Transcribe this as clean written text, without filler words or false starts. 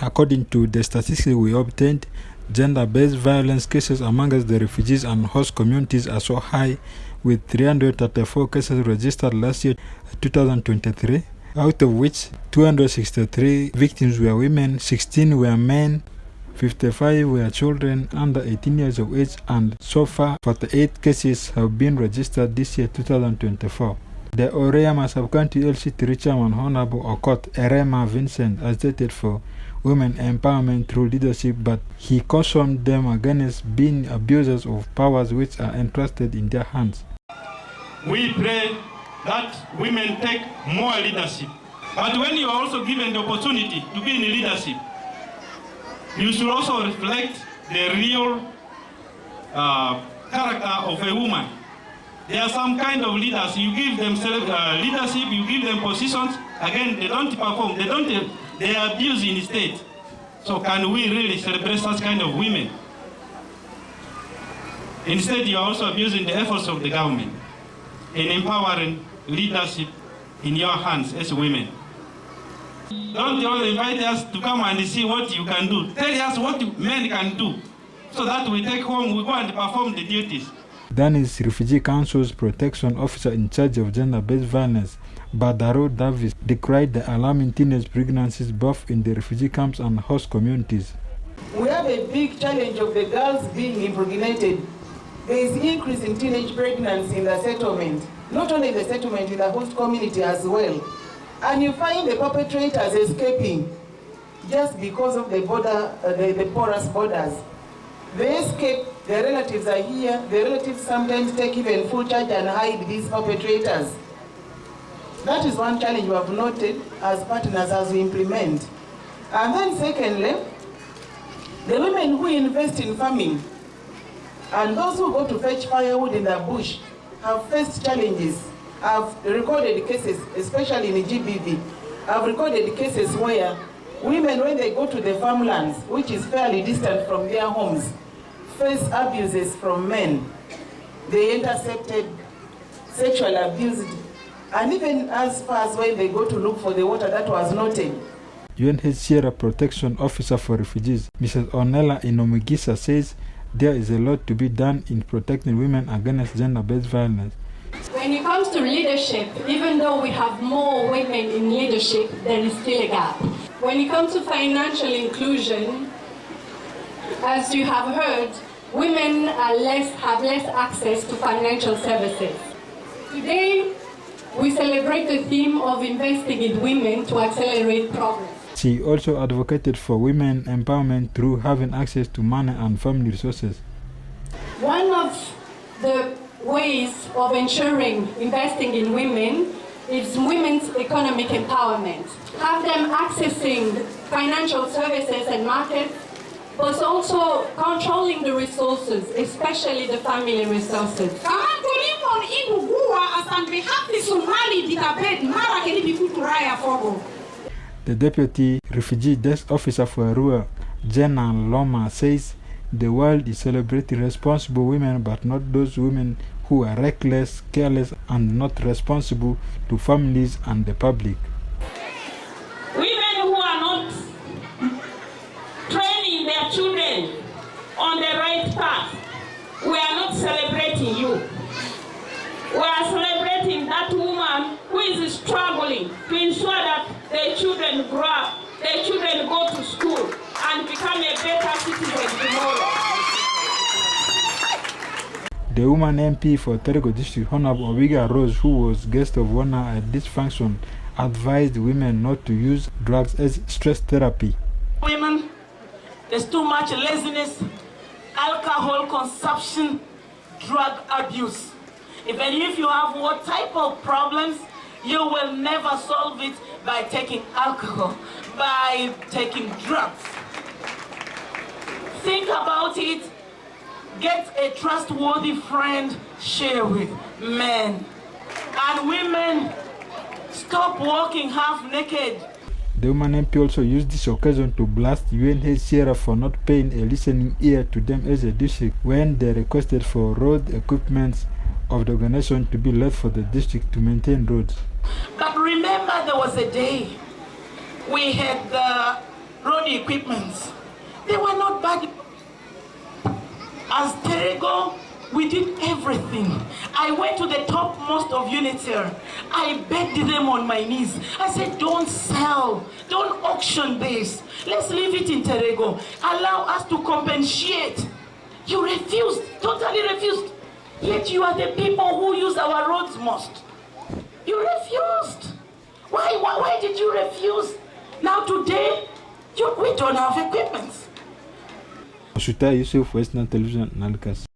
According to the statistics we obtained, gender-based violence cases amongst the refugees and host communities are so high, with 334 cases registered last year, 2023, out of which 263 victims were women, 16 were men, 55 were children under 18 years of age, and so far 48 cases have been registered this year, 2024. The Orema Sub-County LC3 Chairman Honorable Okot Erema Vincent agitated for women empowerment through leadership, but he cautioned them against being abusers of powers which are entrusted in their hands. We pray that women take more leadership. But when you are also given the opportunity to be in leadership, you should also reflect the real character of a woman. There are some kind of leaders, you give them leadership, you give them positions, again, they don't perform, they are abused in the state. So can we really celebrate such kind of women? Instead, you are also abusing the efforts of the government in empowering leadership in your hands as women. Don't only invite us to come and see what you can do. Tell us what men can do, so that we take home, we go and perform the duties. That is Refugee Council's protection officer in charge of gender-based violence, Badaro Davis, decried the alarming teenage pregnancies both in the refugee camps and host communities. We have a big challenge of the girls being impregnated. There is increase in teenage pregnancy in the settlement, not only in the settlement, in the host community as well. And you find the perpetrators escaping just because of the border, the porous borders. They escape, their relatives are here, the relatives sometimes take even full charge and hide these perpetrators. That is one challenge we have noted as partners as we implement. And then secondly, the women who invest in farming and those who go to fetch firewood in the bush have faced challenges. I've recorded cases, especially in the GBV, I've recorded cases where women, when they go to the farmlands, which is fairly distant from their homes, face abuses from men. They intercepted, sexually abused, and even as far as when they go to look for the water, that was noted. UNHCR Protection Officer for Refugees, Mrs. Ornella Inomugisa, says there is a lot to be done in protecting women against gender-based violence. When it comes to leadership, even though we have more women in leadership, there is still a gap. When it comes to financial inclusion, as you have heard, women have less access to financial services. Today, we celebrate the theme of investing in women to accelerate progress. She also advocated for women empowerment through having access to money and family resources. One of the ways of ensuring investing in women is women's economic empowerment. Have them accessing financial services and markets, but also controlling the resources, especially the family resources. The Deputy Refugee Desk Officer for Arua, Jenna Loma, says the world is celebrating responsible women, but not those women who are reckless, careless, and not responsible to families and the public. Women who are not training their children on the right path, we are not celebrating you. We are celebrating that woman who is struggling to ensure that their children grow up, their children go to school, and become a better citizen tomorrow. The woman MP for Terego District, Honorable Obiga Rose, who was guest of honor at this function, advised women not to use drugs as stress therapy. Women, there's too much laziness, alcohol consumption, drug abuse. Even if you have what type of problems, you will never solve it by taking alcohol, by taking drugs. Think about it. Get a trustworthy friend, share with men. And women, stop walking half naked. The woman MP also used this occasion to blast UNHCR for not paying a listening ear to them as a district when they requested for road equipment of the organization to be left for the district to maintain roads. But remember, there was a day we had the road equipments. They were not bad. As Terego, we did everything. I went to the topmost of UNICEF. I begged them on my knees. I said, don't sell, don't auction this. Let's leave it in Terego. Allow us to compensate. You refused, totally refused. Yet you are the people who use our roads most. You refused. Why did you refuse? Now today, we don't have equipment. Ashuta Yusuf, Western Television, Nalkas.